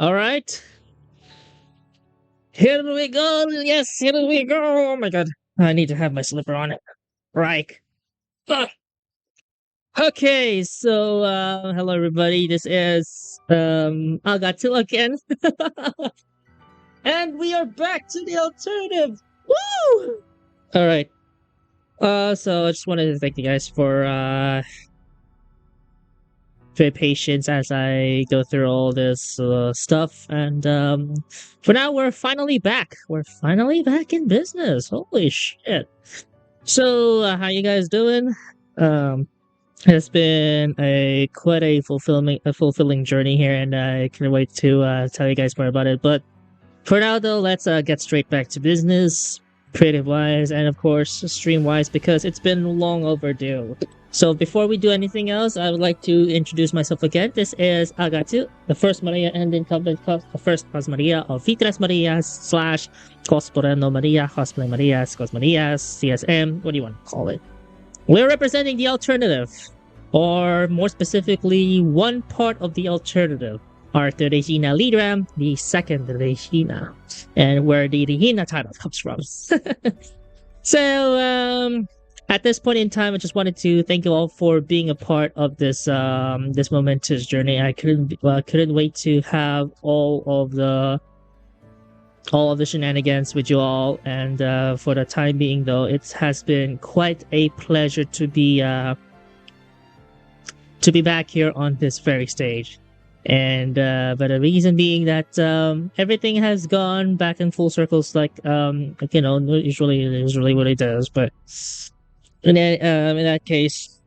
All right. Here we go. Yes, here we go. Oh my god. I need to have my slipper on it. Right. Ah. Okay, so hello everybody. This is Agatu again. And we are back to the alternative. Woo! All right. So I just wanted to thank you guys for your patience as I go through all this stuff. And for now, we're finally back. We're finally back in business. Holy shit! So, how you guys doing? Um, it's been a quite a fulfilling journey here, and I can't wait to tell you guys more about it. But for now, though, let's get straight back to business, creative wise, and of course, stream wise, because it's been long overdue. So before we do anything else, I would like to introduce myself again. This is Agatu, the first Maria and incumbent, the first Cos Maria of Vitres Marias slash Cosporeno Maria, Cosplay Marias, Cos Marias, CSM, what do you want to call it? We're representing the alternative, or more specifically, one part of the alternative. Arthur Regina Lidram, the second Regina, and where the Regina title comes from. So, at this point in time, I just wanted to thank you all for being a part of this this momentous journey. I couldn't wait to have all of the shenanigans with you all, and for the time being, though, it has been quite a pleasure to be back here on this very stage. And but the reason being that everything has gone back in full circles, like usually what it does. But in that case,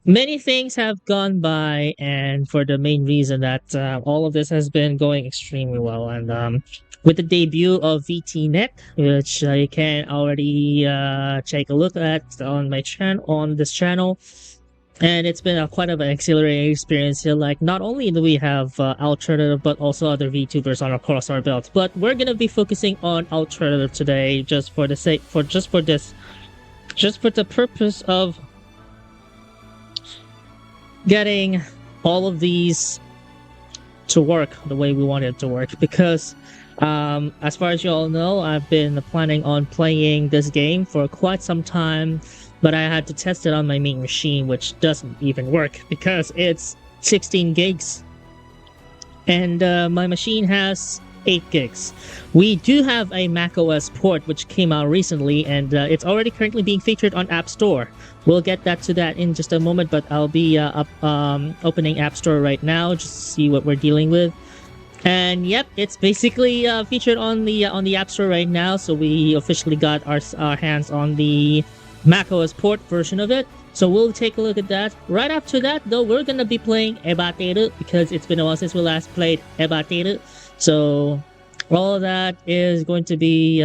many things have gone by, and for the main reason that all of this has been going extremely well. And with the debut of VTNet, which you can already take a look at on my this channel. And it's been quite of an exhilarating experience here. Like, not only do we have alternative, but also other VTubers across our belt. But we're gonna be focusing on alternative today, just for the purpose of getting all of these to work the way we want it to work. Because, as far as you all know, I've been planning on playing this game for quite some time. But I had to test it on my main machine, which doesn't even work because it's 16 gigs. And my machine has 8 gigs. We do have a macOS port which came out recently, and it's already currently being featured on App Store. We'll get to that in just a moment, but I'll be opening App Store right now just to see what we're dealing with. And yep, it's basically featured on the App Store right now, so we officially got our hands on the macOS port version of it. So we'll take a look at that. Right after that, though, we're gonna be playing Evertale because it's been a while since we last played Evertale. So all of that is going to be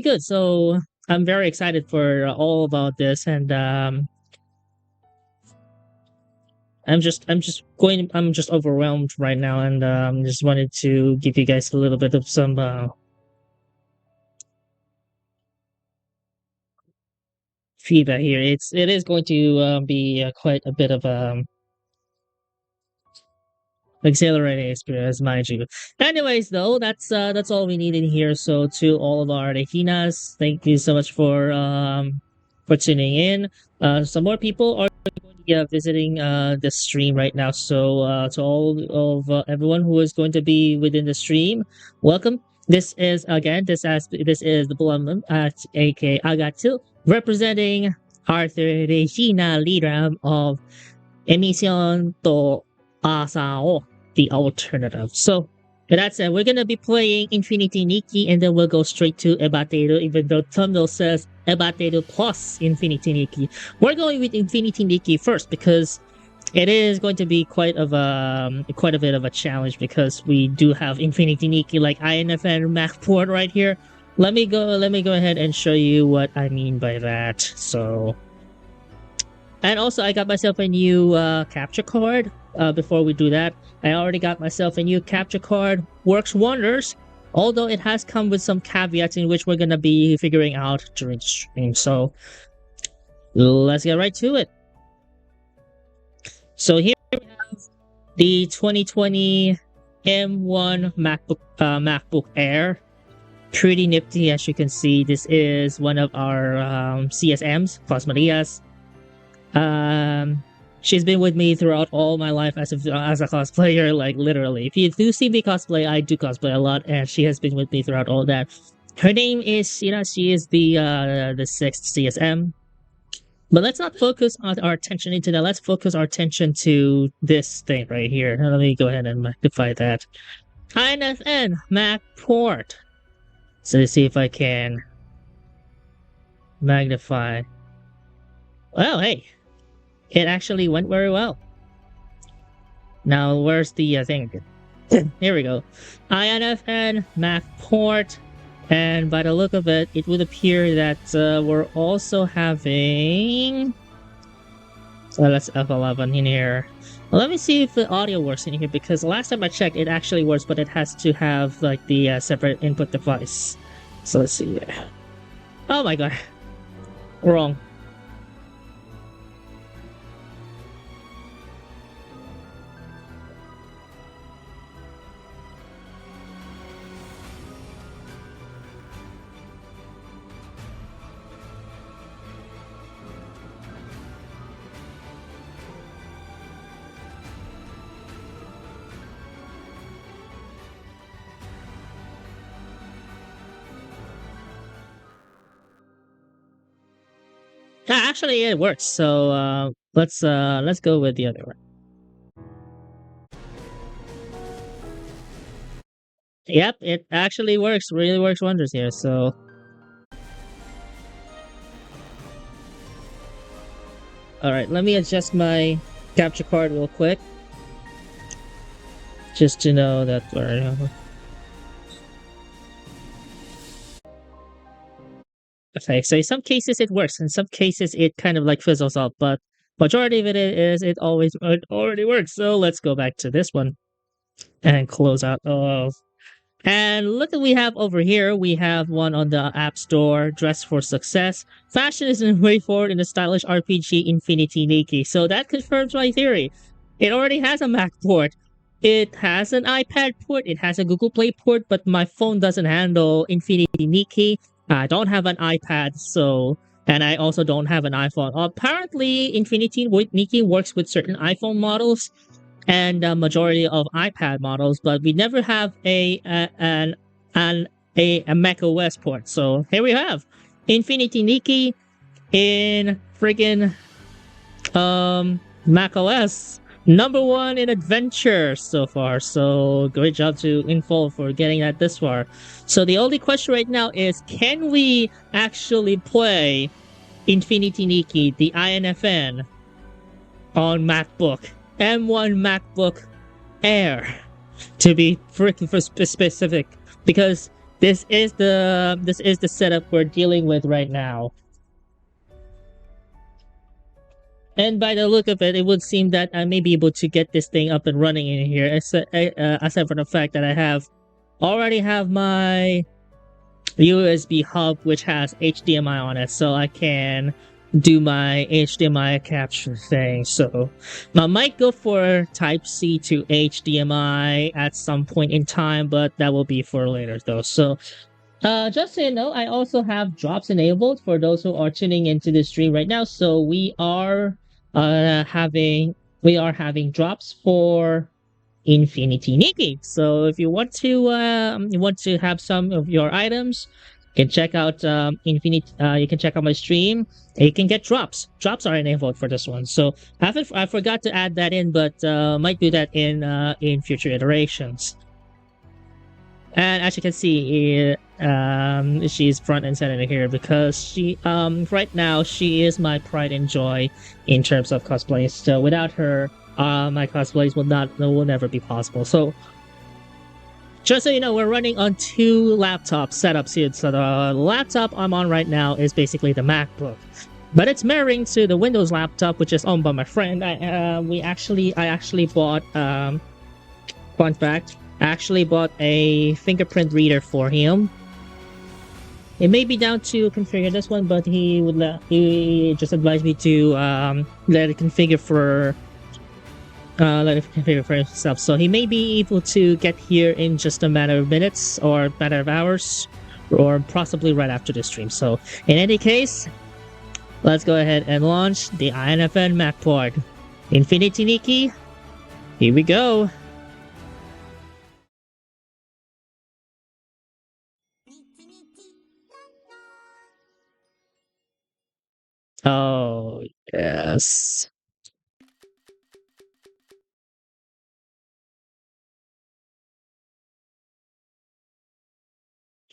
good. So I'm very excited for all about this, and I'm just overwhelmed right now, and just wanted to give you guys a little bit of some feedback here. It is going to be quite a bit of exhilarating experience, mind you. Anyways, though, that's all we need in here. So to all of our Reginas, thank you so much for tuning in. Some more people are going to be visiting the stream right now. So to all of everyone who is going to be within the stream, welcome. This is the Blum at aka Agatu, representing Arthur Regina Lidram of Emision to Asao, the alternative. So with that said, we're gonna be playing Infinity Nikki, and then we'll go straight to Evertale, even though thumbnail says Evertale plus Infinity Nikki. We're going with Infinity Nikki first because it is going to be quite a bit of a challenge, because we do have Infinity Nikki like INFN Mac port right here. Let me go ahead and show you what I mean by that. So, and also I got myself a new capture card. Before we do that, I already got myself a new capture card. Works wonders, although it has come with some caveats in which we're gonna be figuring out during the stream. So let's get right to it. So here we have the 2020 M1 MacBook Air. Pretty nifty, as you can see. This is one of our CSMs, Cosmarias. She's been with me throughout all my life as a cosplayer, like literally. If you do see me cosplay, I do cosplay a lot, and she has been with me throughout all that. Her name is, she is the sixth CSM. But let's not focus on our attention into that. Let's focus our attention to this thing right here. Let me go ahead and magnify that. INFN Mac port. So let's see if I can magnify. Well, hey, it actually went very well. Now, where's the thing? Here we go. INFN Mac port. And by the look of it, it would appear that we're also having... let's F11 in here. Well, let me see if the audio works in here, because last time I checked, it actually works, but it has to have like the separate input device. So let's see. Oh my god. Wrong. Actually, it works. So let's go with the other one. Yep, it actually works. Really works wonders here. So all right, let me adjust my capture card real quick, just to know that we're. Okay, so in some cases it works, in some cases it kind of like fizzles out, but majority of it is it already works. So let's go back to this one and close out. And look what we have over here. We have one on the App Store, Dress for Success. Fashion is in way forward in the stylish RPG Infinity Nikki. So that confirms my theory. It already has a Mac port. It has an iPad port. It has a Google Play port, but my phone doesn't handle Infinity Nikki. I don't have an iPad, and I also don't have an iPhone. Apparently, Infinity Nikki works with certain iPhone models and majority of iPad models, but we never have a macOS port. So here we have Infinity Nikki in friggin' macOS. #1 in adventure so far. So great job to Info for getting that this far. So the only question right now is, can we actually play Infinity Nikki, the INFN, on MacBook? M1 MacBook Air, to be freaking specific, because this is the setup we're dealing with right now. And by the look of it, it would seem that I may be able to get this thing up and running in here, aside from the fact that I already have my USB hub, which has HDMI on it, so I can do my HDMI capture thing. So I might go for Type-C to HDMI at some point in time, but that will be for later though. So just so you know, I also have drops enabled for those who are tuning into the stream right now. So we are having drops for Infinity Nikki. So if you want to have some of your items, you can check out you can check out my stream. You can get drops. Drops are enabled for this one. So I forgot to add that in, but might do that in future iterations. And as you can see, she's front and center here because she right now she is my pride and joy in terms of cosplays. So without her, my cosplays will never be possible. So just so you know, we're running on 2 laptop setups here. So the laptop I'm on right now is basically the MacBook, but it's mirroring to the Windows laptop, which is owned by my friend. I actually bought fun fact. I actually bought a fingerprint reader for him. It may be down to configure this one, but he just advised me to let it configure for let it configure for himself. So he may be able to get here in just a matter of minutes or matter of hours, or possibly right after the stream. So in any case, let's go ahead and launch the INFN Mac port. Infinity Nikki, here we go. Oh, yes.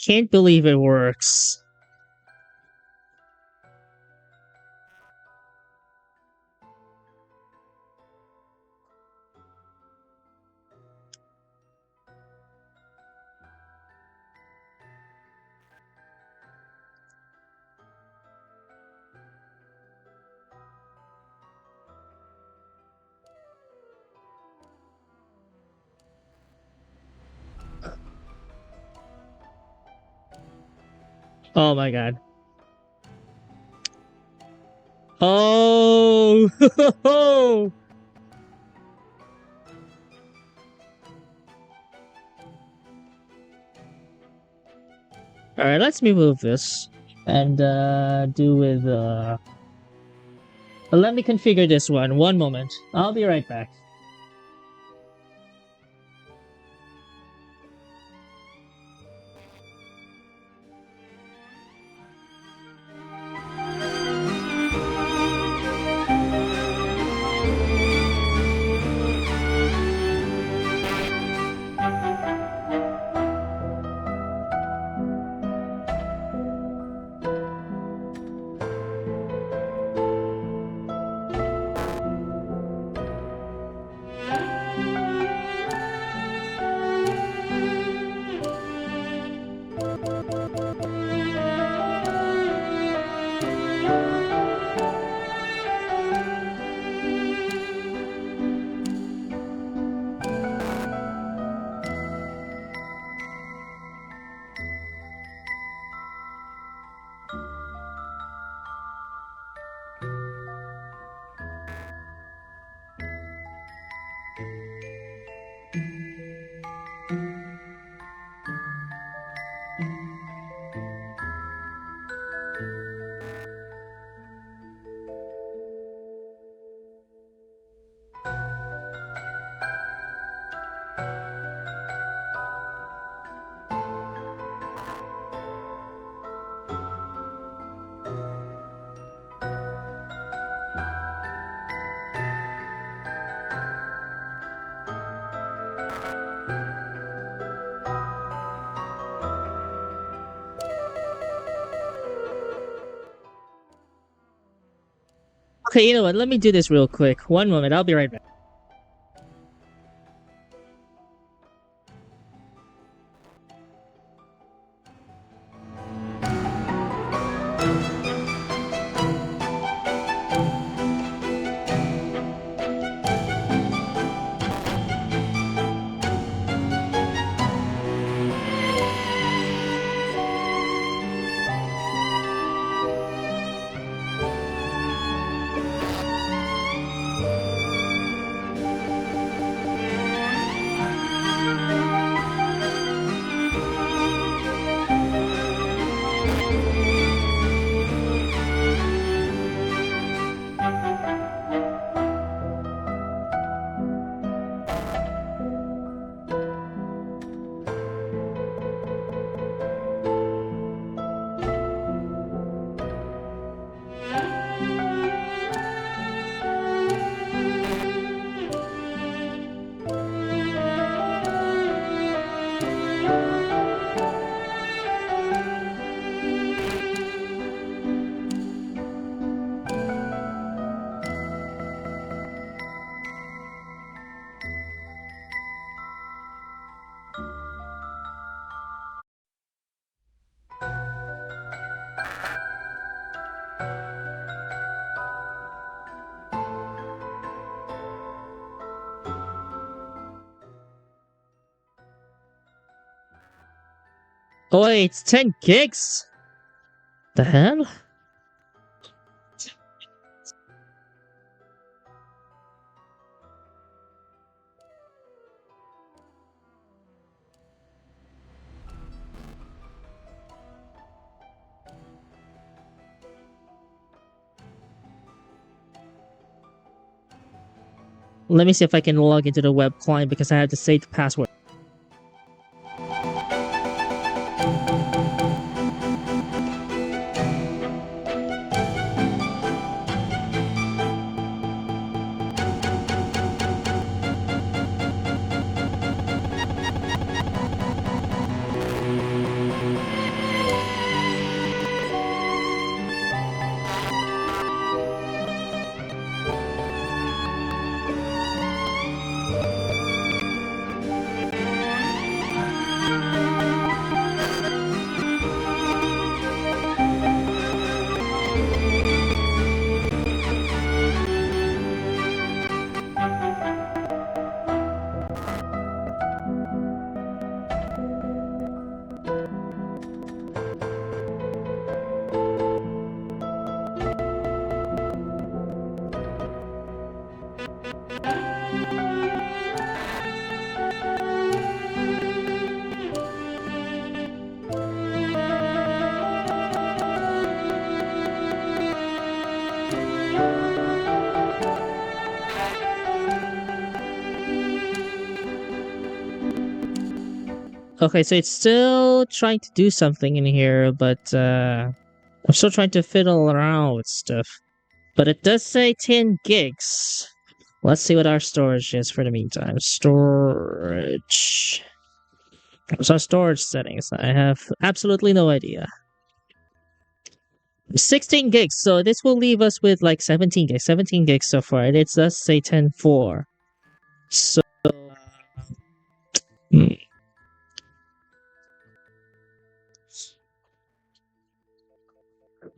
Can't believe it works. Oh my god. Oh! Alright, let's remove this and do with let me configure this one. One moment. I'll be right back. Okay, you know what? Let me do this real quick. One moment. I'll be right back. Oh, wait, it's 10 gigs? The hell? Let me see if I can log into the web client because I have to save the password. Okay, so it's still trying to do something in here, but I'm still trying to fiddle around with stuff. But it does say 10 gigs. Let's see what our storage is for the meantime. Storage. What's our storage settings? I have absolutely no idea. 16 gigs, so this will leave us with like 17 gigs. 17 gigs so far, and it does say 10.4. So, hmm.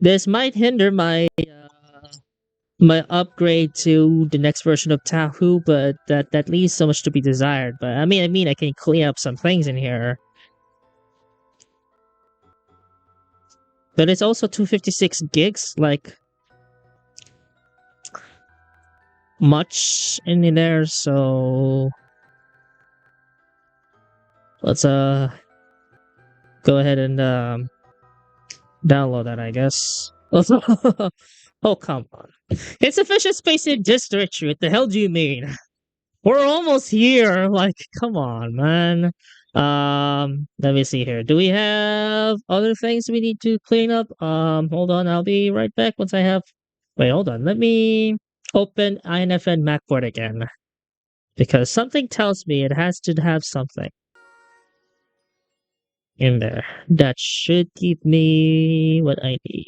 This might hinder my upgrade to the next version of Tahu, but that leaves so much to be desired. But I mean, I can clean up some things in here. But it's also 256 gigs, like much in there. So let's go ahead and download that, I guess. Oh, come on! It's sufficient space in disk directory. What the hell do you mean? We're almost here. Like, come on, man. Let me see here. Do we have other things we need to clean up? Hold on. I'll be right back once I have. Wait, hold on. Let me open INFN MacBoard again because something tells me it has to have something in there that should give me what I need.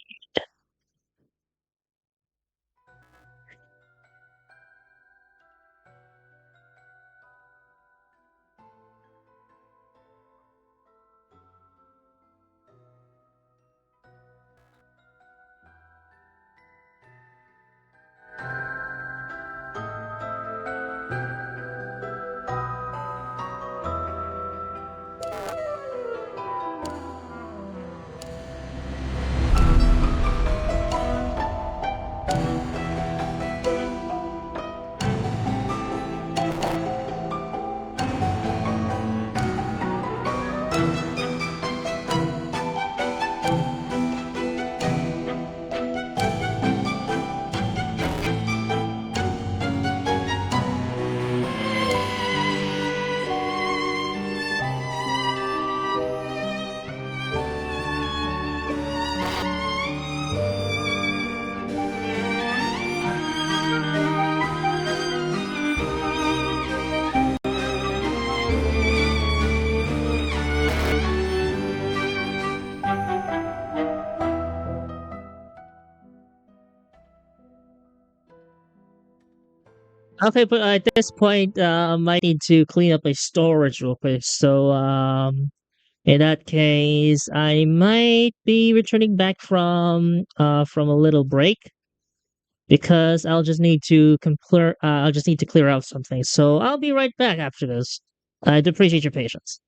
Okay, but at this point, I might need to clean up my storage real quick. So, in that case, I might be returning back from a little break because I'll just need to clear out something. So I'll be right back after this. I'd appreciate your patience.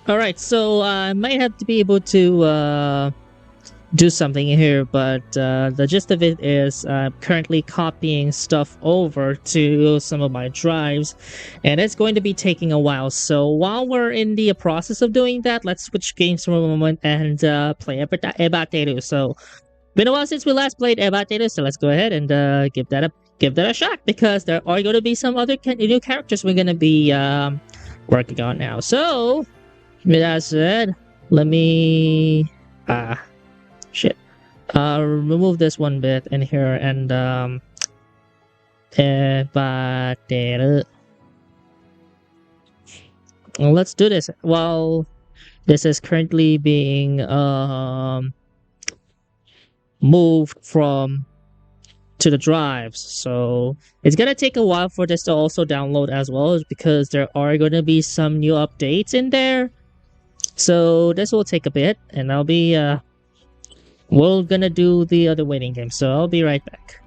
All right, so I might have to be able to do something here, but the gist of it is I'm currently copying stuff over to some of my drives, and it's going to be taking a while. So while we're in the process of doing that, let's switch games for a moment and play Evertale. So been a while since we last played Evertale, so let's go ahead and give that a shot, because there are going to be some other new characters we're going to be working on now. So with that said, let me shit. Remove this one bit in here and but let's do this. Well, this is currently being moved from to the drives, so it's gonna take a while for this to also download as well, because there are gonna be some new updates in there. So this will take a bit, and I'll be we're gonna do the other waiting game. So I'll be right back.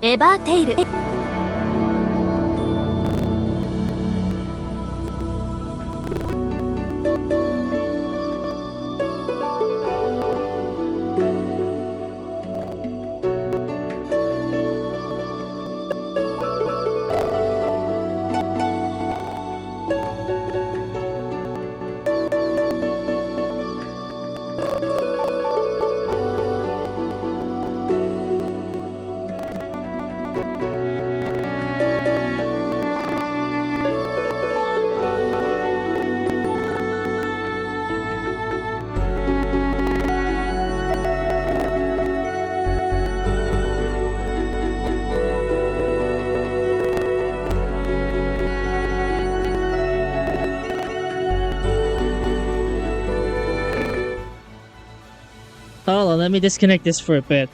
エバーテイル。Hold on, let me disconnect this for a bit.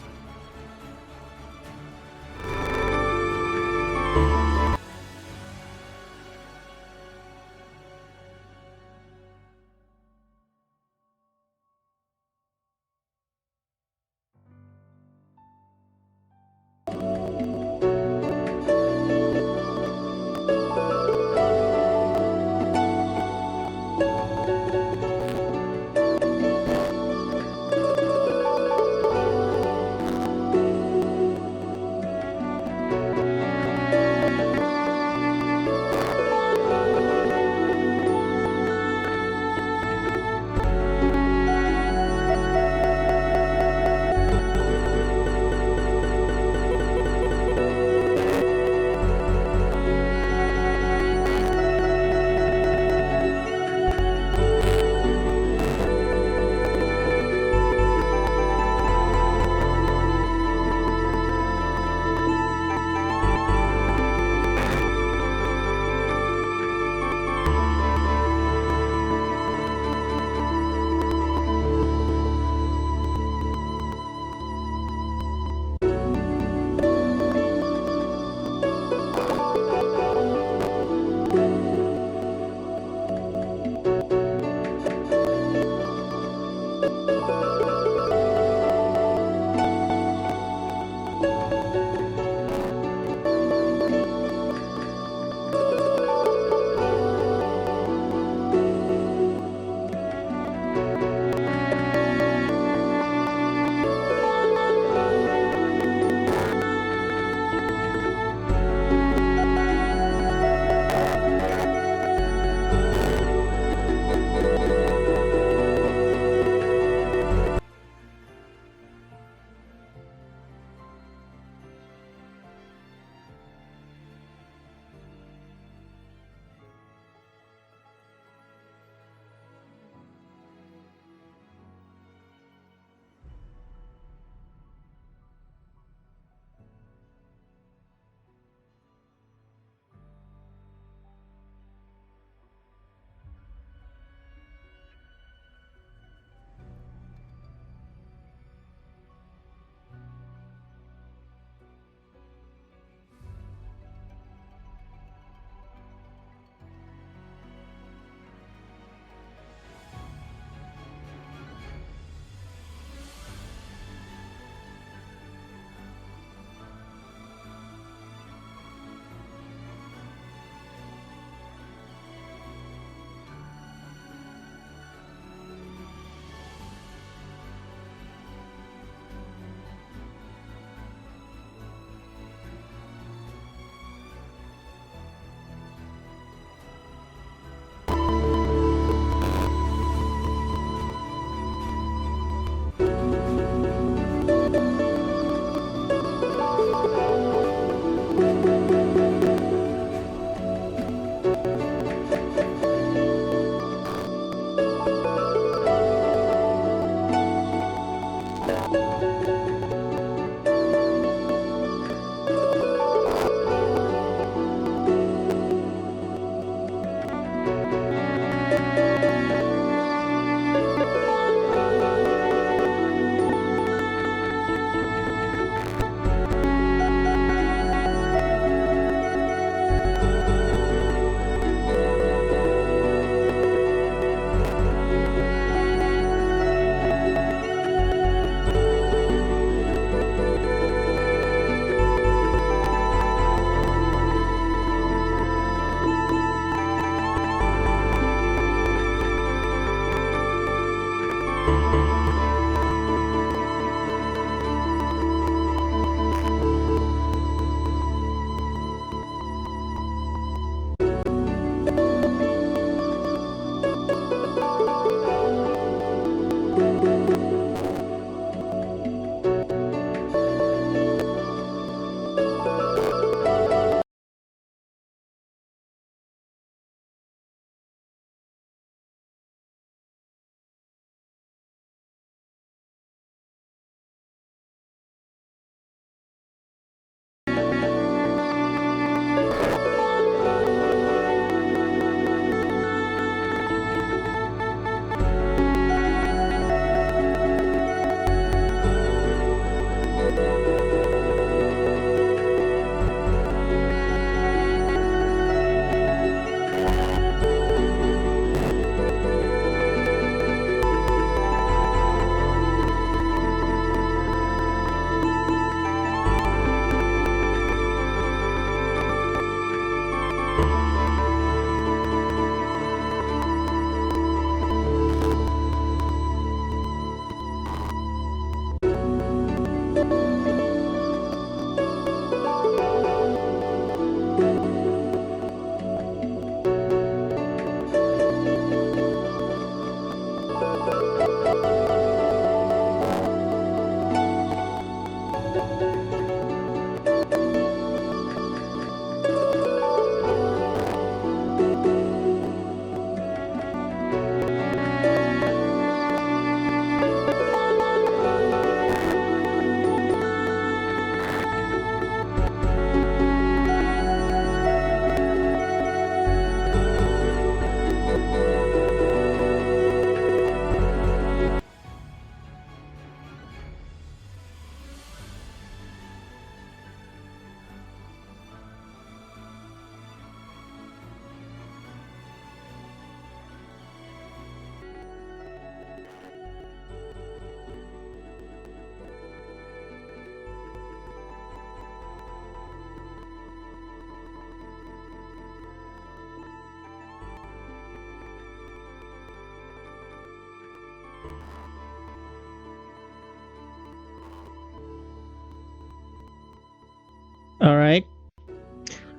All right.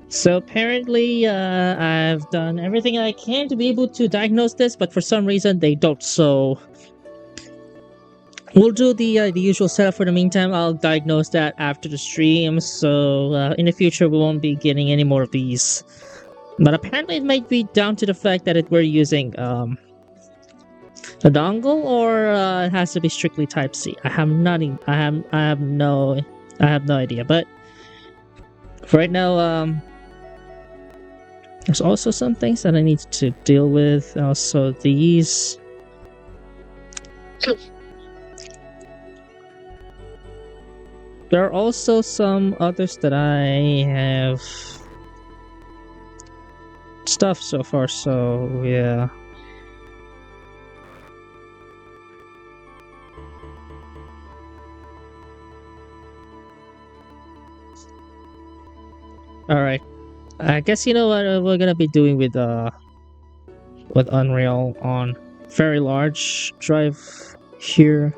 So apparently, I've done everything I can to be able to diagnose this, but for some reason they don't. So we'll do the usual setup for the meantime. I'll diagnose that after the stream. So in the future, we won't be getting any more of these. But apparently, it might be down to the fact that we're using a dongle, or it has to be strictly Type C. I have not. I have no idea. But for right now, there's also some things that I need to deal with. Also, these. There are also some others that I have stuff so far, so yeah. Alright. I guess you know what we're gonna be doing with Unreal on very large drive here.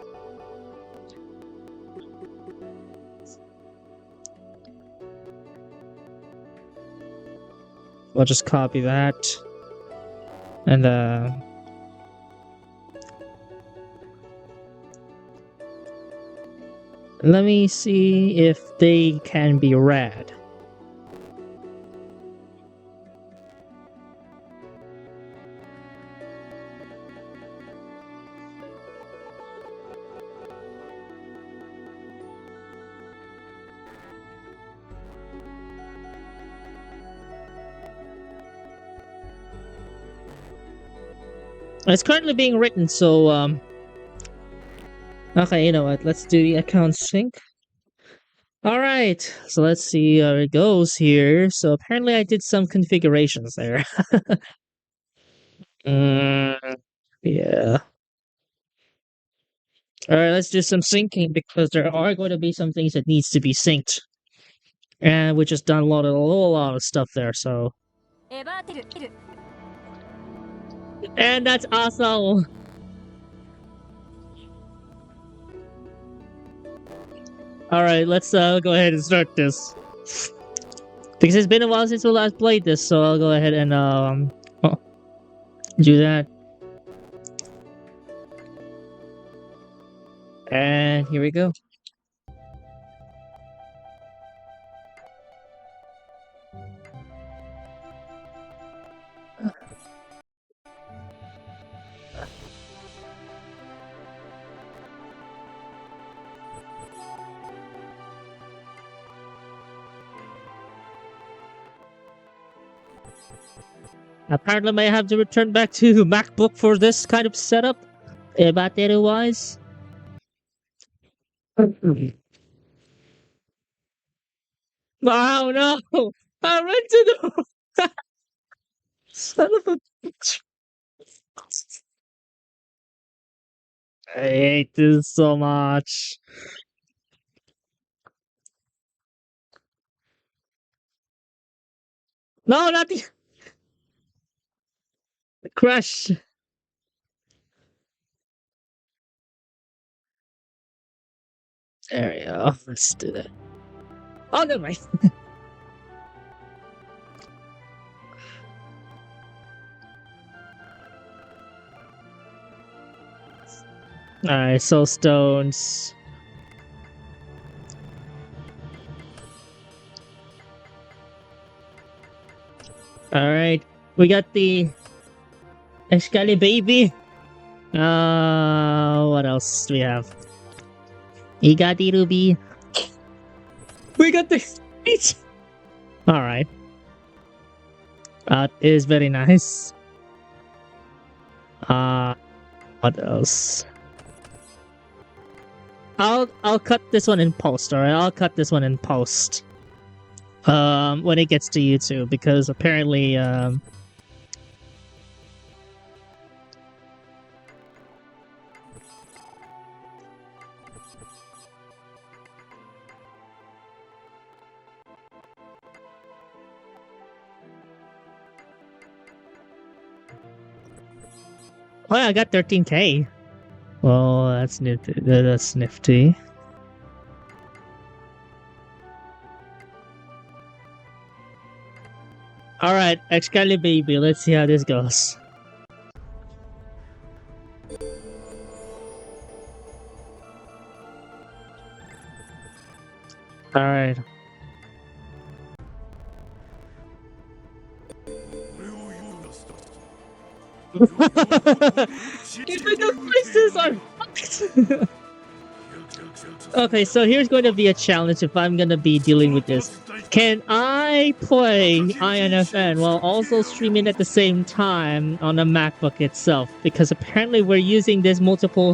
I'll just copy that. And let me see if they can be read. It's currently being written, so okay, you know what? Let's do the account sync. Alright, so let's see how it goes here. So apparently I did some configurations there. Yeah. Alright, let's do some syncing because there are going to be some things that needs to be synced. And we just downloaded a whole lot of stuff there, so. And that's awesome! Alright, let's go ahead and start this. Because it's been a while since we last played this, so I'll go ahead and do that. And here we go. Apparently, may have to return back to MacBook for this kind of setup, battery-wise. Oh no! I rented the son of a bitch. I hate this so much. No, not the crash. There we go. Let's do that. Oh, never mind. Alright, so stones. Alright, we got the Excalibur baby. What else do we have? We got the Ruby. We got the speech. Alright. That is very nice. What else? I'll cut this one in post, alright? I'll cut this one in post. When it gets to YouTube, because apparently, oh yeah, I got 13K. Well, that's nifty. That's nifty. Alright, Excalibur baby, let's see how this goes. Alright. Even the voices are fucked! Okay, so here's going to be a challenge if I'm gonna be dealing with this. Can I play INFN while also streaming at the same time on the MacBook itself? Because apparently we're using this multiple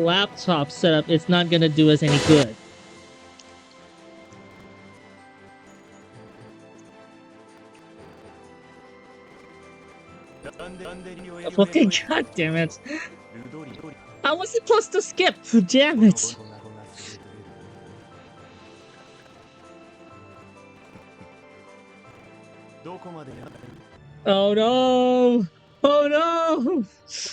laptop setup. It's not gonna do us any good. Fucking god damn it! I was supposed to skip. Damn it! Oh no! Oh no!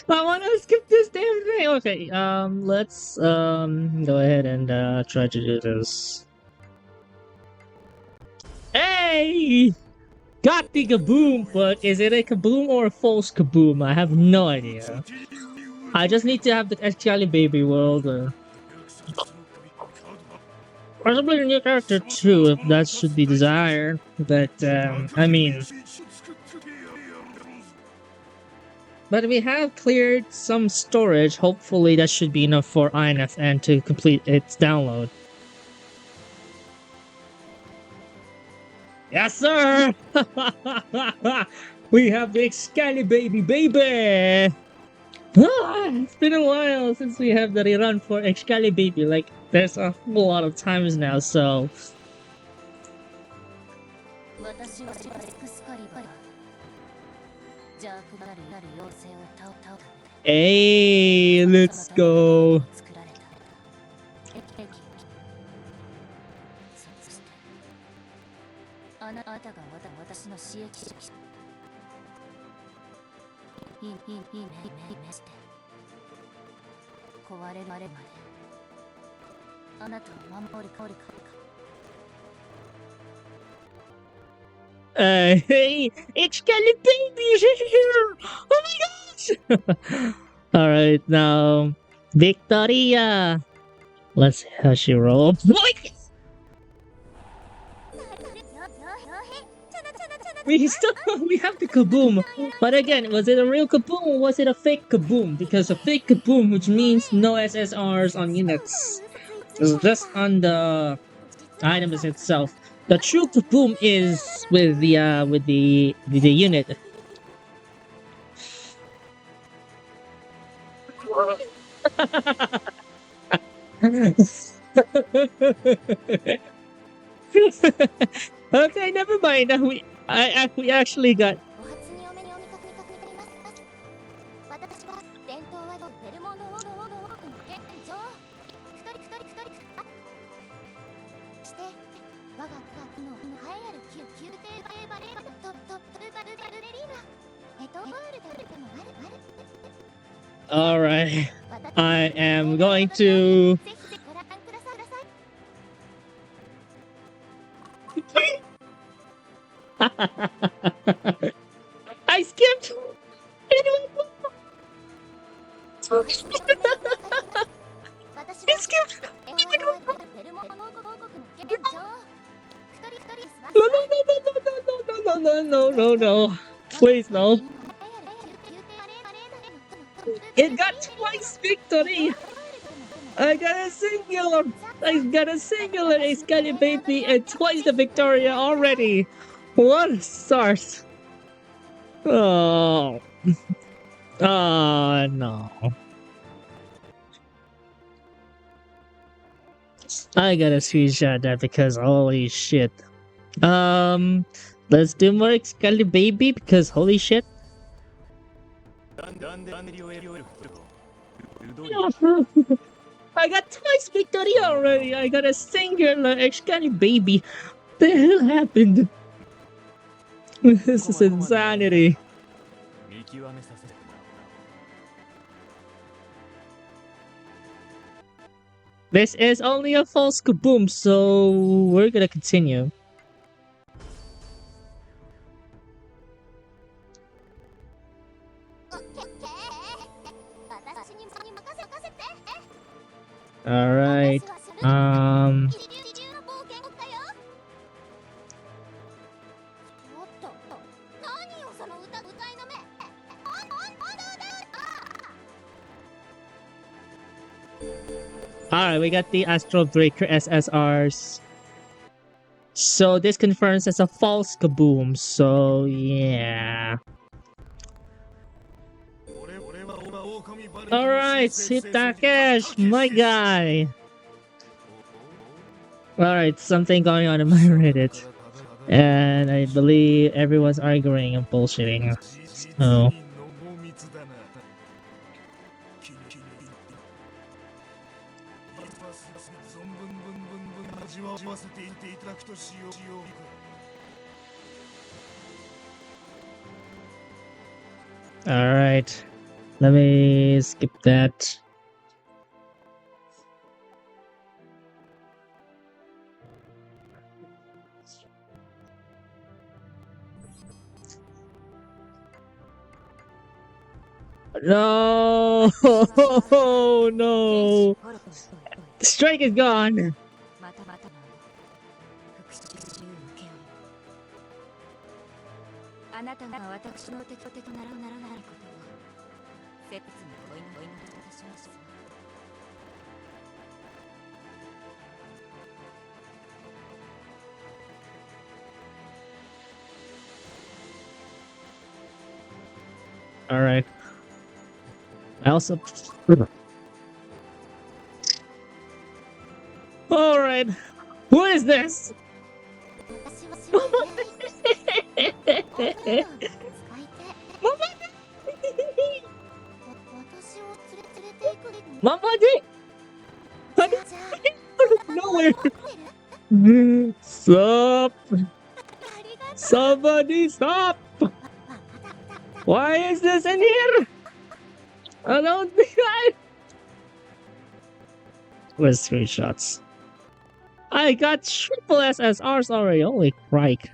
I want to skip this damn thing. Okay, let's go ahead and try to do this. Hey! Got the kaboom, but is it a kaboom or a false kaboom? I have no idea. I just need to have the Excalibur baby world. Possibly a new character too, if that should be desired. But I mean. But we have cleared some storage. Hopefully that should be enough for INFN to complete its download. Yes, sir! We have the Excalibur baby! It's been a while since we have the rerun for Excalibur. Like, there's a whole lot of times now, so... Hey, let's go! Hey, Excalibur baby is here! Oh my gosh! Alright, now, Victoria! Let's see how she rolls. We have the kaboom, but again, was it a real kaboom or was it a fake kaboom? Because a fake kaboom, which means no SSRs on units, it's just on the items itself. The true kaboom is with the unit. Okay, never mind. We actually got. All right, I am going to. I skipped. I skipped. No. Please, no. It got twice victory. I got a singular Excalibur baby and twice the Victoria already. What a start. Oh. Oh, no. I gotta screenshot that because holy shit. Let's do more Excalibur baby because holy shit. I got twice victory already. I got a singular Excalibur baby. What the hell happened? This is insanity. This is only a false kaboom, so we're gonna continue. Alright. Alright, we got the Astral Breaker SSRs. So this confirms as a false kaboom, so yeah. Alright, Hitakesh, my guy. Alright, something going on in my Reddit. And I believe everyone's arguing and bullshitting. So alright. Let me skip that. No! No! The strike is gone! Alright. I also... Alright. Who is this? Mamadi! Out of nowhere! Stop! Somebody stop! Why is this in here? I don't think I... Where's screenshots? I got triple SSRs already, holy crike.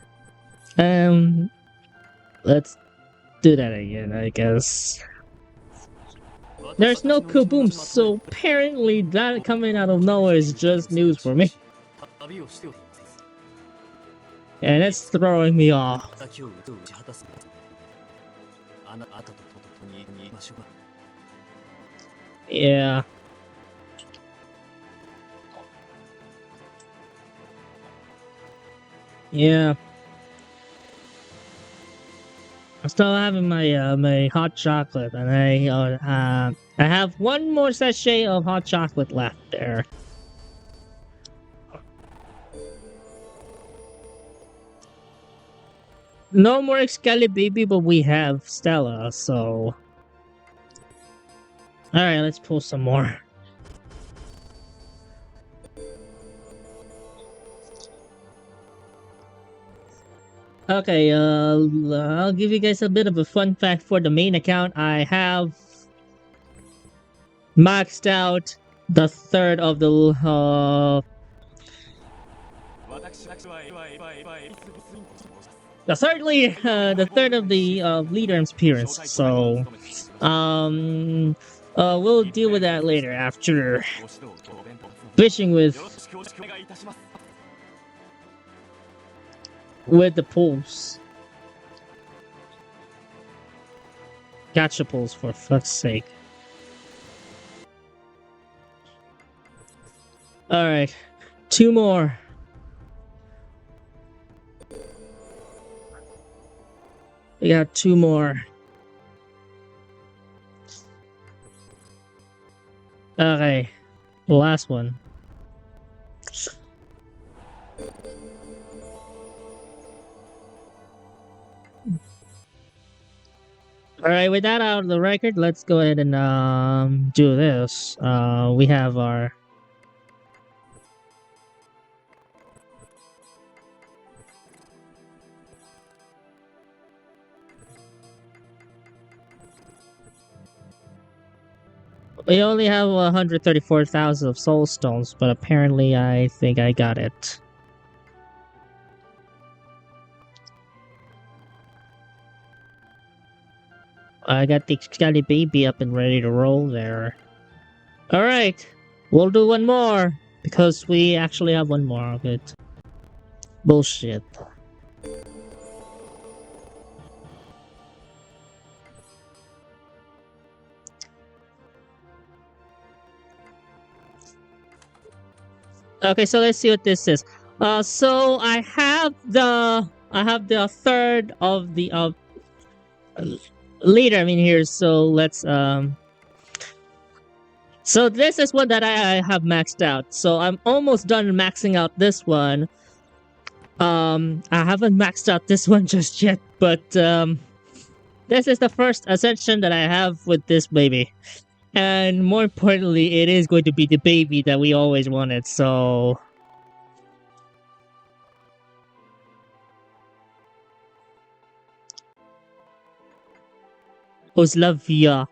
Let's do that again, I guess. There's no kaboom, so apparently that coming out of nowhere is just news for me. And it's throwing me off. Yeah. Yeah. I'm still having my my hot chocolate, and I have one more sachet of hot chocolate left there. No more Excalibur, but we have Stella, so... Alright, let's pull some more. Okay, I'll give you guys a bit of a fun fact for the main account. I have maxed out the third of the the third of the leader experience. So we'll deal with that later after bitching with the pulls. Gotcha pulls, for fuck's sake. Alright, 2 more. We got 2 more. Okay, last one. Alright, with that out of the record, let's go ahead and do this. We have our... We only have 134,000 of soul stones, but apparently I think I got it. I got the Scally baby up and ready to roll there. Alright, we'll do one more because we actually have one more of it. Bullshit. Okay, so let's see what this is. So I have the third of the leader. I mean here. So let's So this is one that I have maxed out. So I'm almost done maxing out this one. I haven't maxed out this one just yet, but this is the first ascension that I have with this baby. And more importantly, it is going to be the baby that we always wanted, so... Oslavia.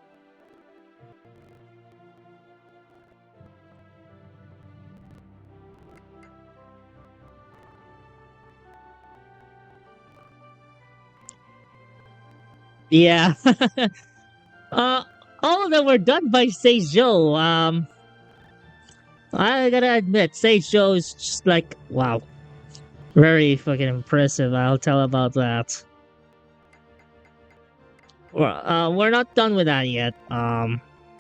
Yeah. uh, all of them were done by Seijo. I gotta admit, Seijo is just like, wow. Very fucking impressive, I'll tell about that. We're not done with that yet.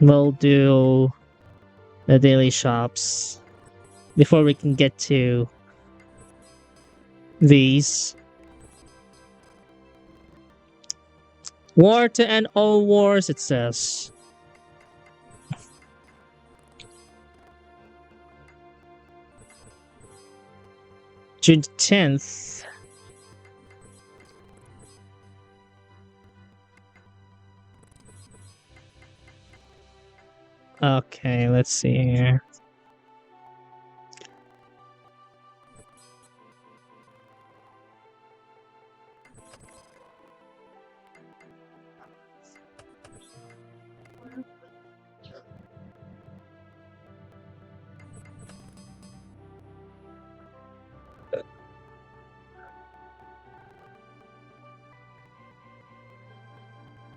We'll do the daily shops before we can get to these. War to end all wars, it says. June 10th. Okay, let's see here.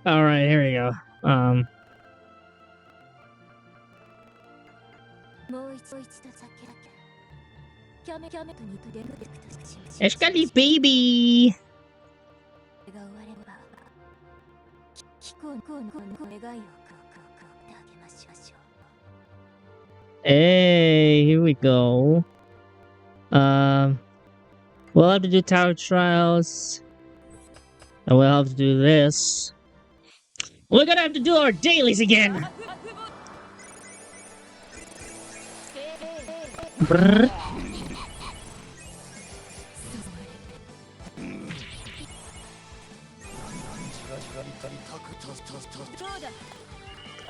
Alright, here we go. Escali baby! Hey, here we go. We'll have to do tower trials. And we'll have to do this. We're gonna have to do our dailies again! Brrr.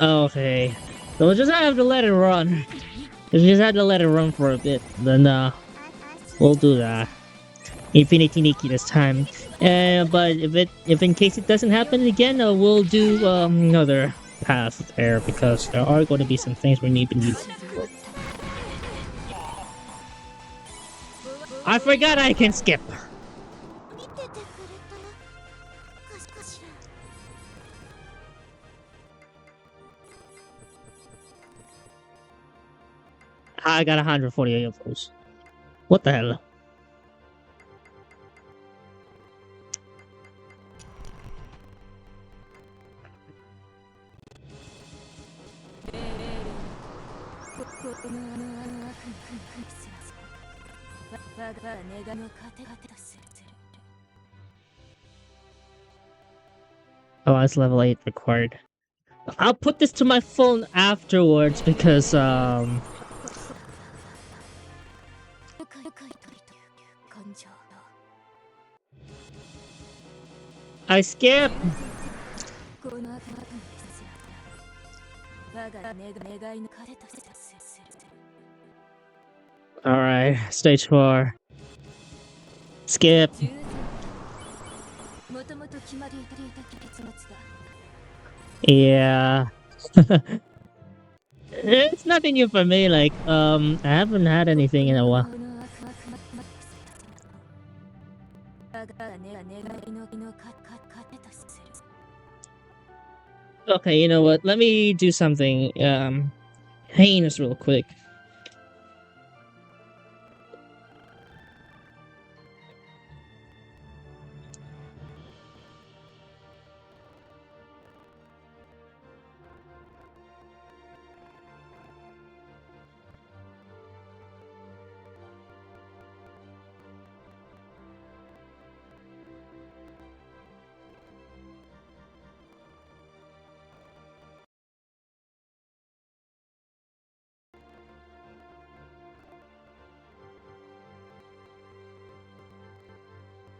Okay. So we'll just have to let it run. We just have to let it run for a bit. Then we'll do that. Infinity Nikki this time. But if in case it doesn't happen again, we'll do another path there because there are going to be some things we need to do. I forgot I can skip. I got 148 of those. What the hell? Oh, it's level 8 required. I'll put this to my phone afterwards because I skip. Alright, stage 4. Skip. Yeah. It's nothing new for me, like, I haven't had anything in a while. Okay, you know what? Let me do something heinous real quick.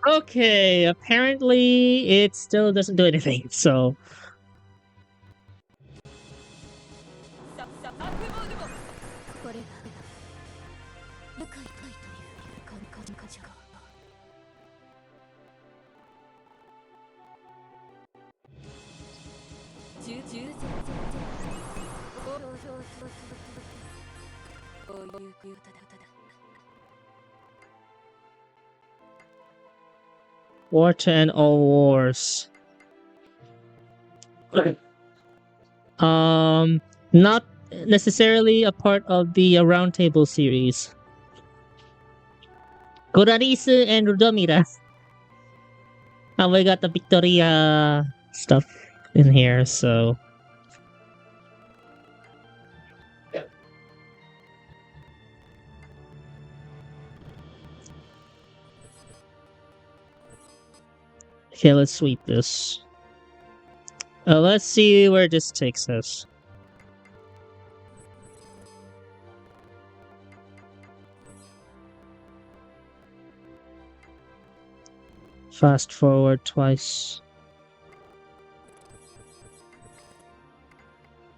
Okay, apparently it still doesn't do anything, so War 10 All Wars. Um, not necessarily a part of the Roundtable series. Kurarisu and Rudomira. We got the Victoria stuff in here, so okay, let's sweep this. Let's see where this takes us. Fast forward twice.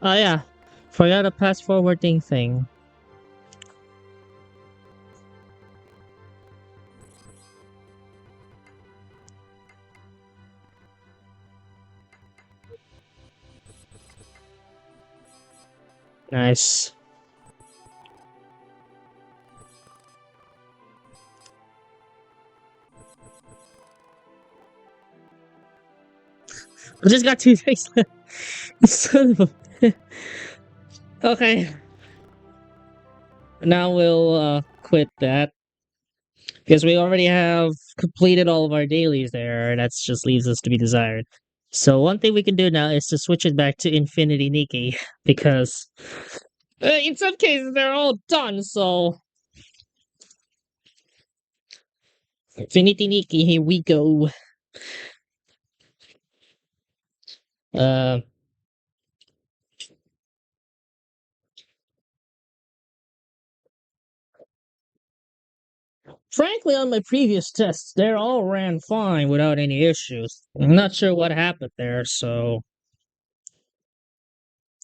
Oh yeah, forgot the fast forwarding thing. Nice. I just got 2 days left. Son of a... Okay. Now we'll quit that. Because we already have completed all of our dailies there, and that just leaves us to be desired. So one thing we can do now is to switch it back to Infinity Nikki, because in some cases they're all done, so... Infinity Nikki, here we go. Uh, Frankly, on my previous tests, they all ran fine without any issues. I'm not sure what happened there, so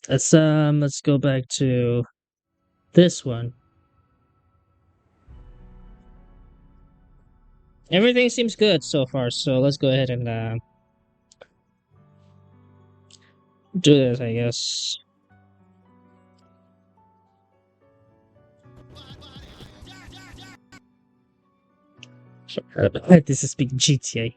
let's go back to this one. Everything seems good so far, so let's go ahead and do this, I guess. This is big GTA.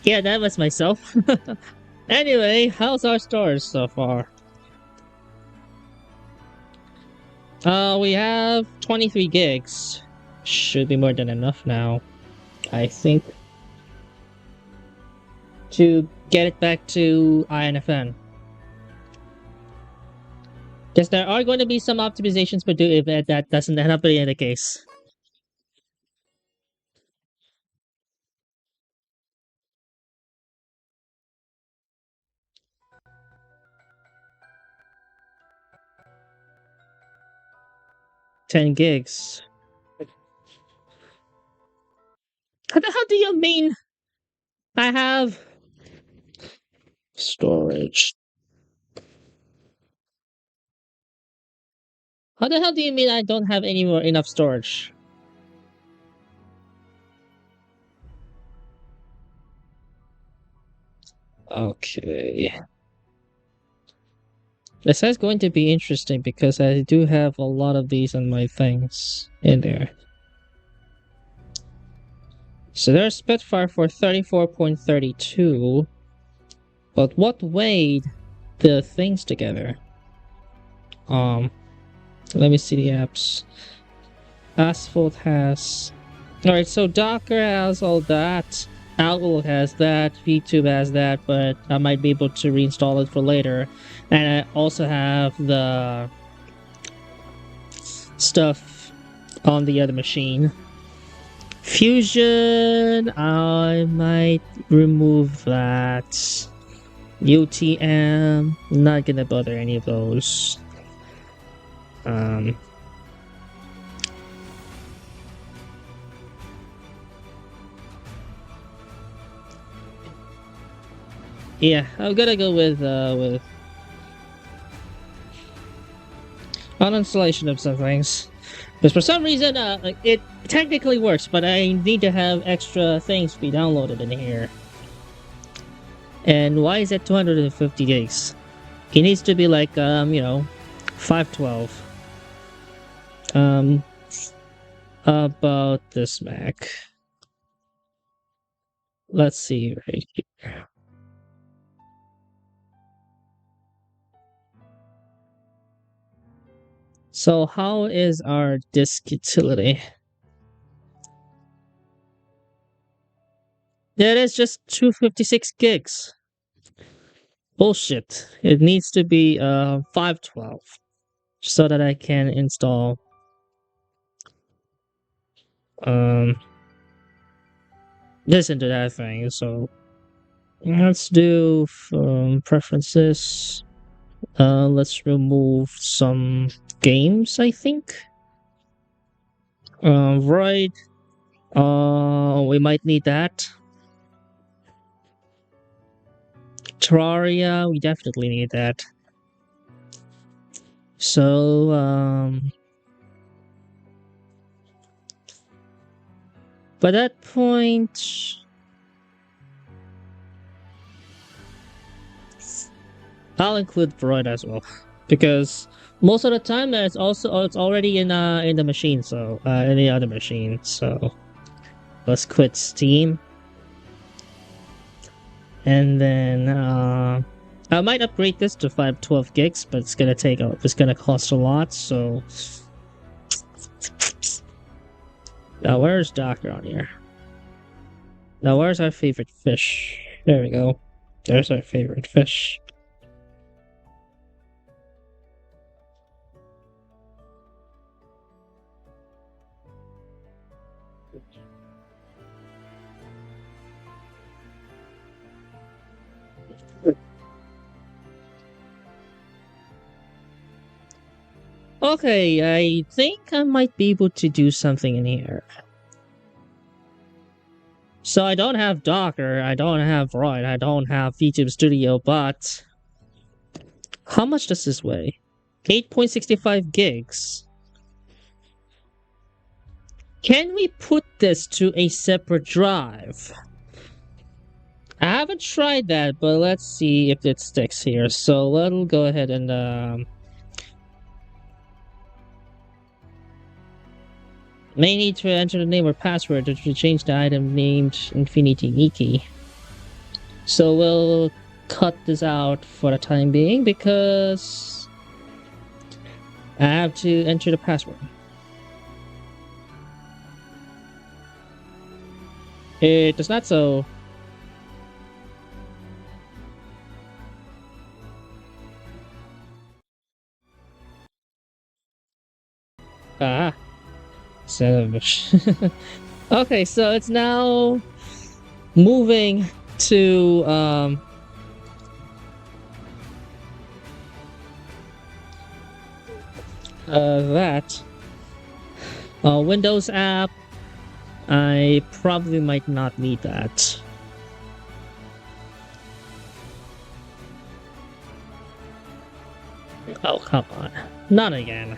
Yeah, that was myself. Anyway, how's our storage so far? We have 23 gigs. Should be more than enough now, I think, to get it back to INFN. Because there are going to be some optimizations to do if that doesn't end up being the case. Ten gigs. How the hell do you mean I have storage? How the hell do you mean I don't have any more enough storage? Okay. This is going to be interesting because I do have a lot of these on my things in there. So there's Spitfire for 34.32. But what weighed the things together? Um, Let me see the apps. Asphalt has. Alright, so Docker has all that. Outlook has that. VTube has that, but I might be able to reinstall it for later. And I also have the stuff on the other machine. Fusion, I might remove that. UTM, not gonna bother any of those. Um, yeah, I'm gonna go with uninstallation of some things. Because for some reason, it technically works, but I need to have extra things be downloaded in here. And why is it 250 gigs? It needs to be like, 512. About this Mac. Let's see right here. So how is our disk utility? It is just 256 gigs. Bullshit. It needs to be 512 so that I can install um this into that thing. So let's do preferences. Let's remove some games, I think. Right. We might need that. Terraria, we definitely need that. So, by that point, I'll include Void as well, because most of the time it's already in the machine, so in the other machine. So let's quit Steam, and then I might upgrade this to 512 gigs, but it's gonna cost a lot. So now where's Docker on here? Now where's our favorite fish? There we go. There's our favorite fish. Okay, I think I might be able to do something in here. So I don't have Docker, I don't have Void, I don't have VTube Studio, but how much does this weigh? 8.65 gigs. Can we put this to a separate drive? I haven't tried that, but let's see if it sticks here. So let's go ahead and may need to enter the name or password to change the item named Infinity Nikki. So we'll cut this out for the time being because I have to enter the password. It does not so. Ah, son of a okay, so it's now moving to that Windows app. I probably might not need that. Oh, come on. Not again.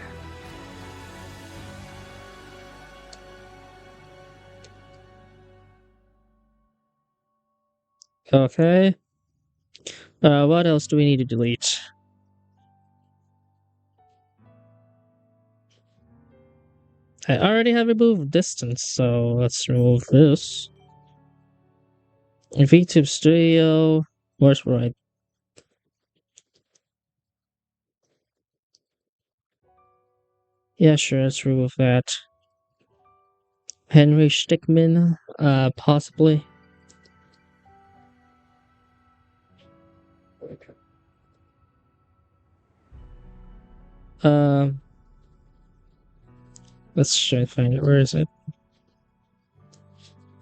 Okay. What else do we need to delete? I already have removed distance, so let's remove this. VTube Studio. Where's right? Yeah, sure, let's remove that. Henry Stickmin, possibly. Um, let's try to find it. Where is it?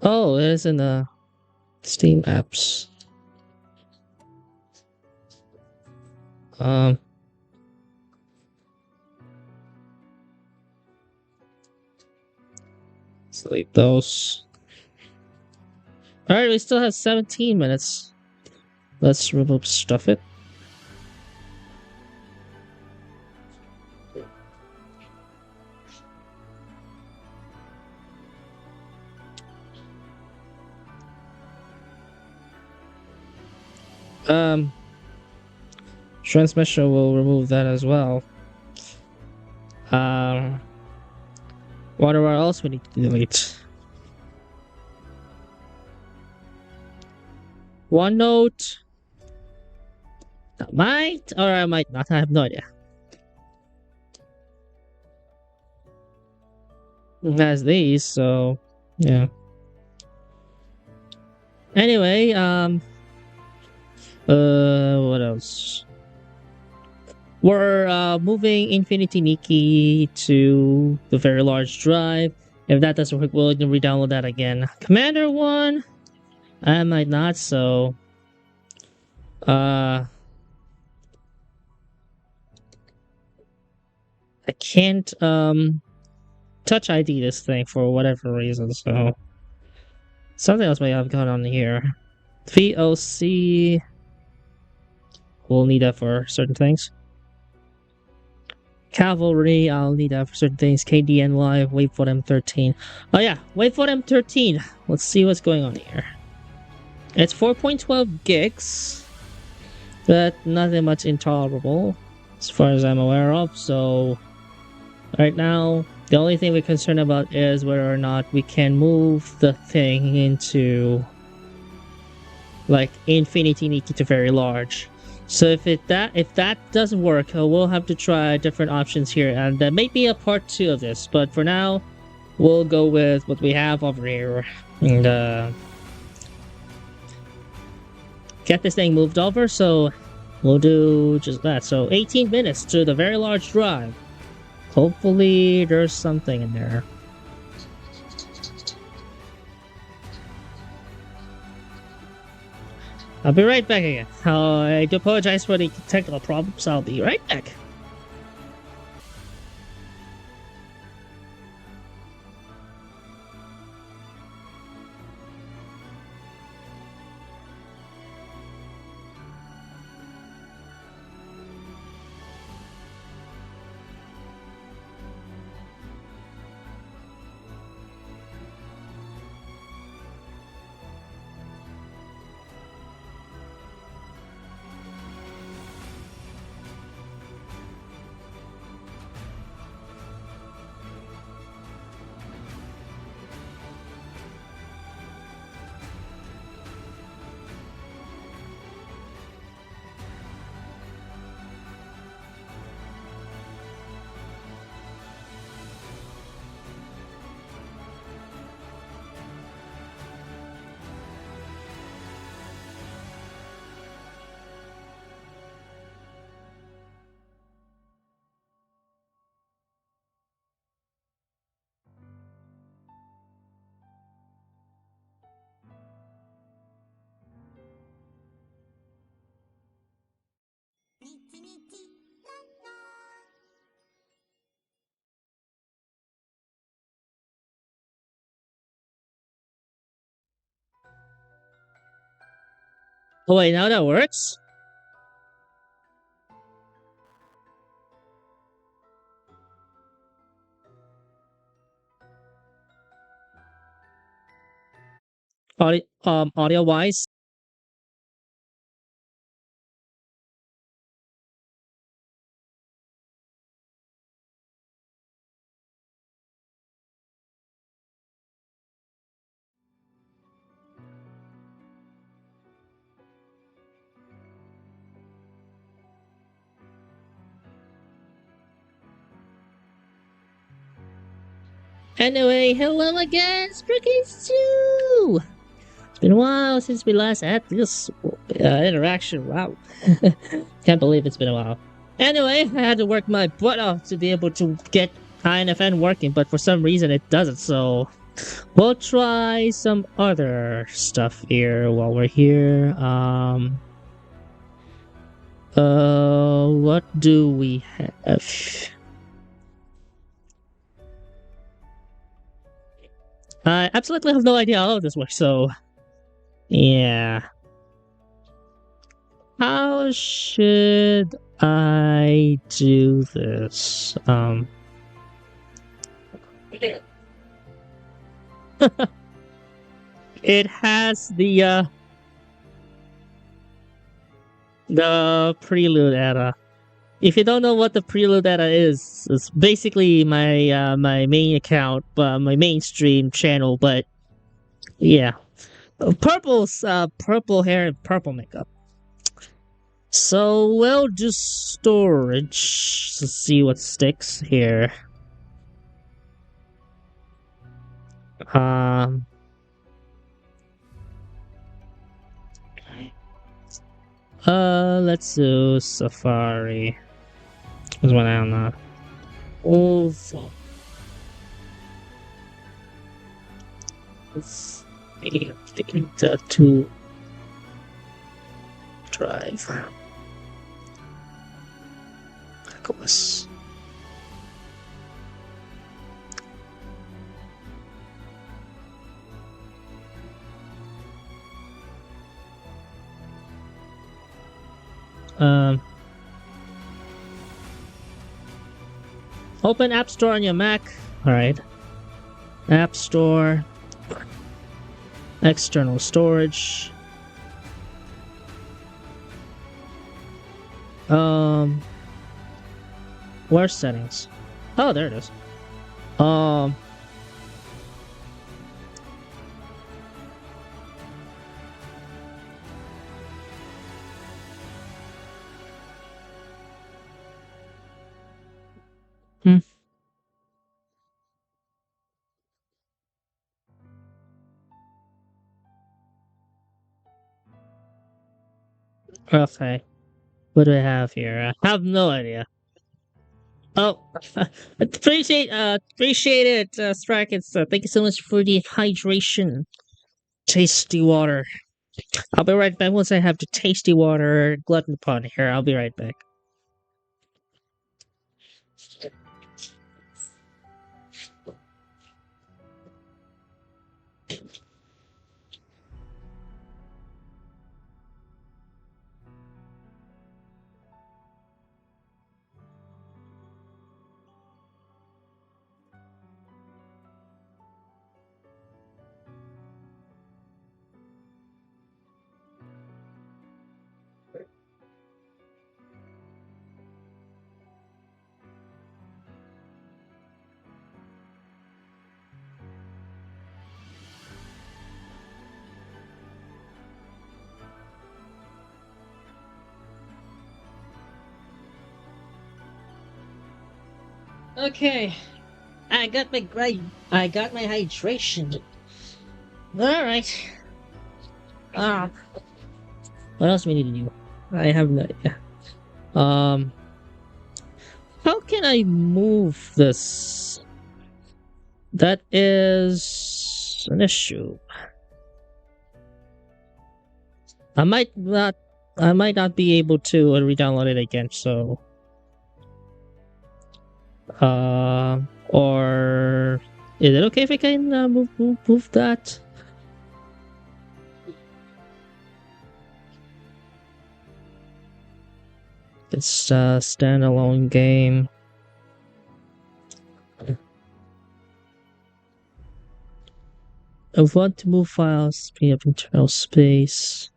Oh, it is in the Steam apps. Um, let's delete those. All right, we still have 17 minutes. Let's remove stuff it. Um, Transmission will remove that as well. Um, what else we need to delete? OneNote. Might or I might not. I have no idea. It has these, so yeah. Anyway, what else? We're moving Infinity Nikki to the very large drive. If that doesn't work, we'll re-download that again. Commander 1, I might not, so uh I can't touch ID this thing for whatever reason, so something else may have gone on here. VOC, we'll need that for certain things. Cavalry, I'll need that for certain things. KDNY, wait for M13. Oh yeah, wait for M13. Let's see what's going on here. It's 4.12 gigs, but nothing much intolerable as far as I'm aware of. So right now, the only thing we're concerned about is whether or not we can move the thing into like Infinity Nikki to very large. So if that doesn't work, we'll have to try different options here, and there may be a part 2 of this. But for now, we'll go with what we have over here and get this thing moved over. So we'll do just that. So 18 minutes to the very large drive. Hopefully, there's something in there. I'll be right back again. I do apologize for the technical problems. I'll be right back. Oh wait, now that works? Audio wise. Anyway, hello again, Spooky Stew! It's been a while since we last had this interaction. Wow. Can't believe it's been a while. Anyway, I had to work my butt off to be able to get INFN working, but for some reason it doesn't, so we'll try some other stuff here while we're here. What do we have? I absolutely have no idea how this works, so yeah. How should I do this? It has the prelude era. If you don't know what the prelude era is, it's basically my main account, my mainstream channel. But yeah, purple's purple hair and purple makeup. So we'll do storage to see what sticks here. Um. Let's do Safari. There's one I don't know. Oh, let's take that to drive. MacOS. Open App Store on your Mac. Alright. App Store. External storage. Where's settings? Oh, there it is. Hmm. Okay. What do I have here? I have no idea. Oh, appreciate it, Strike. It's thank you so much for the hydration. Tasty water. I'll be right back once I have the tasty water glutton upon here. I'll be right back. Okay, I got my hydration. All right. What else do we need to do? I have no idea. How can I move this? That is an issue. I might not. I might not be able to re-download it again. So, or is it okay if I can move that? It's a standalone game. I want to move files, free up internal space.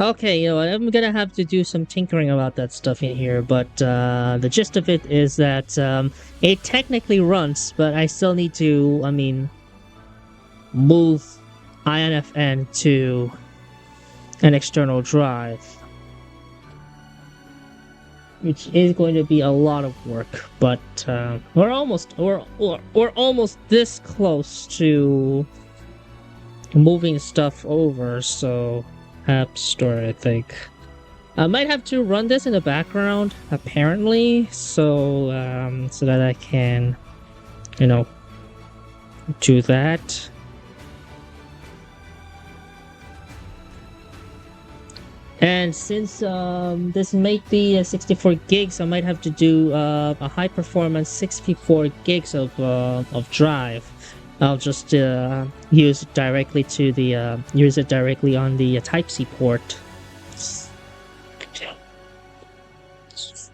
Okay, you know what, I'm gonna have to do some tinkering about that stuff in here, but the gist of it is that it technically runs, but I still need to, I mean, move INFN to an external drive, which is going to be a lot of work. But we're almost this close to moving stuff over. So App Store, I think. I might have to run this in the background, apparently, so that I can, you know, do that. And since this might be 64 gigs, I might have to do a high performance 64 gigs of drive. I'll just use it directly to the use it directly on the Type C port.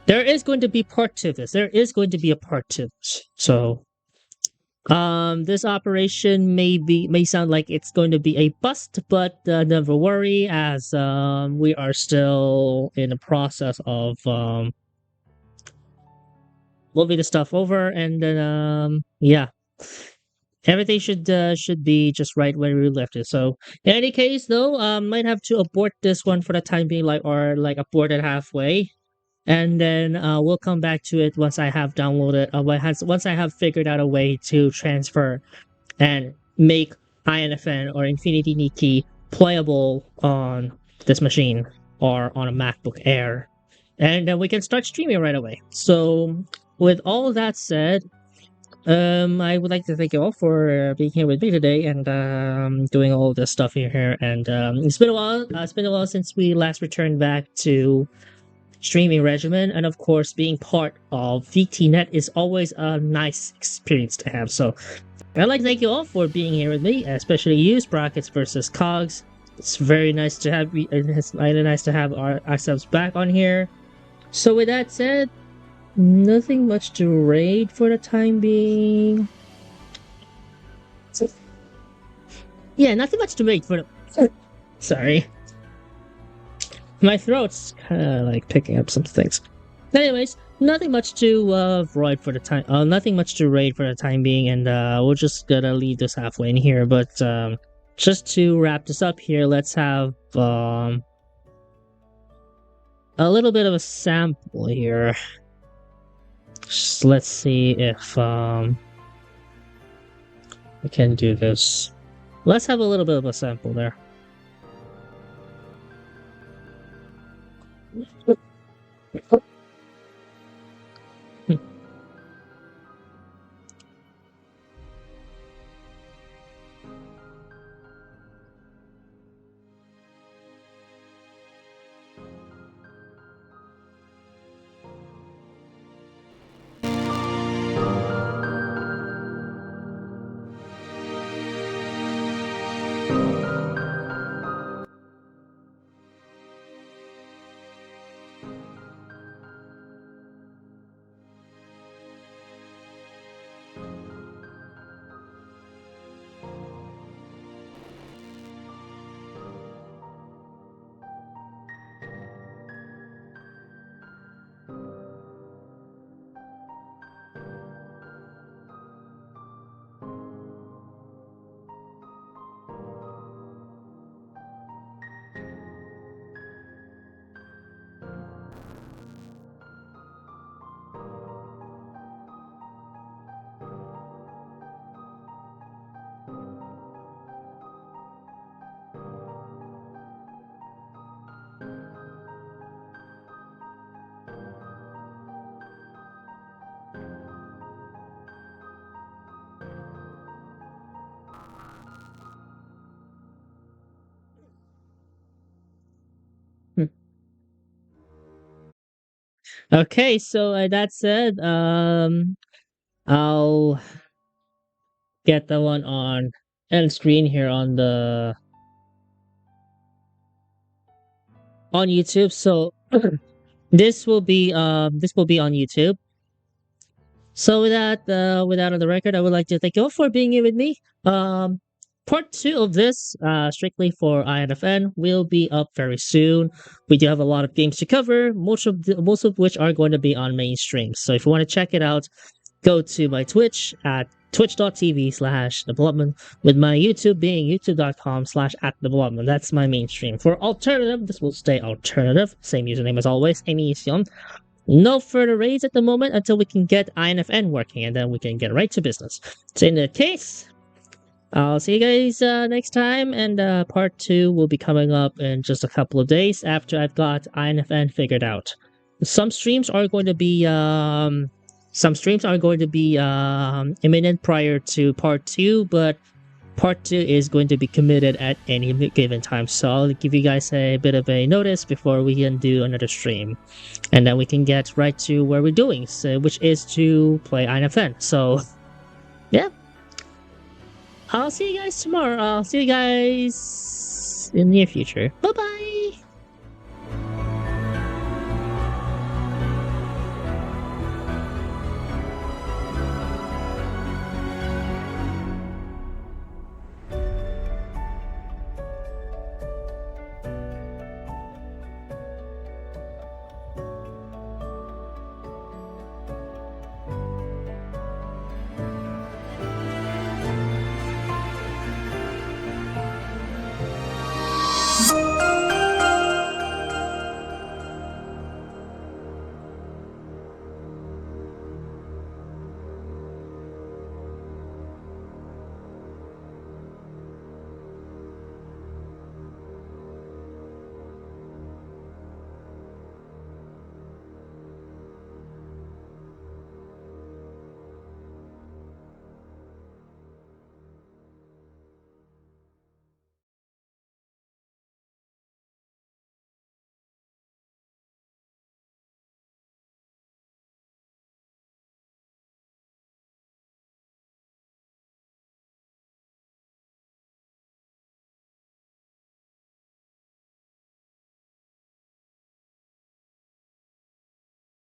There is going to be part to this. There is going to be a part to this. So this operation may sound like it's going to be a bust, but never worry, as we are still in the process of moving the stuff over, and then yeah, everything should be just right where we left it. So in any case, though, might have to abort this one for the time being, like abort it halfway. And then we'll come back to it once I have downloaded, once I have figured out a way to transfer and make INFN or Infinity Nikki playable on this machine or on a MacBook Air. And then we can start streaming right away. So, with all that said, I would like to thank you all for being here with me today and doing all this stuff here. And it's been a while. It's been a while since we last returned back to streaming regimen, and of course, being part of VTNet is always a nice experience to have. So I'd like to thank you all for being here with me, especially you, Sprockets versus Cogs. It's very nice to have it's really nice to have ourselves back on here. So with that said, nothing much to raid for the time being. Yeah, nothing much to raid for the... Sorry. My throat's kind of like picking up some things. Anyways, nothing much to raid for the time. Nothing much to raid for the time being, and we're just gonna leave this halfway in here. But just to wrap this up here, let's have a little bit of a sample here. Just let's see if we can do this. Let's have a little bit of a sample there. Okay, so that said, I'll get the one on end screen here on YouTube. So this will be on YouTube. So with that on the record, I would like to thank you all for being here with me. part 2 of this, strictly for INFN, will be up very soon. We do have a lot of games to cover, most of which are going to be on mainstream. So if you want to check it out, go to my Twitch at twitch.tv/development, with my YouTube being youtube.com/@development. That's my mainstream. For alternative, this will stay alternative. Same username as always, Amy Sion. No further raids at the moment until we can get INFN working, and then we can get right to business. So in that case, I'll see you guys next time, and part 2 will be coming up in just a couple of days after I've got INFN figured out. Some streams are going to be imminent prior to part 2, but part 2 is going to be committed at any given time. So I'll give you guys a bit of a notice before we can do another stream, and then we can get right to where we're doing, so, which is to play INFN. So yeah, I'll see you guys tomorrow. I'll see you guys in the near future. Bye bye.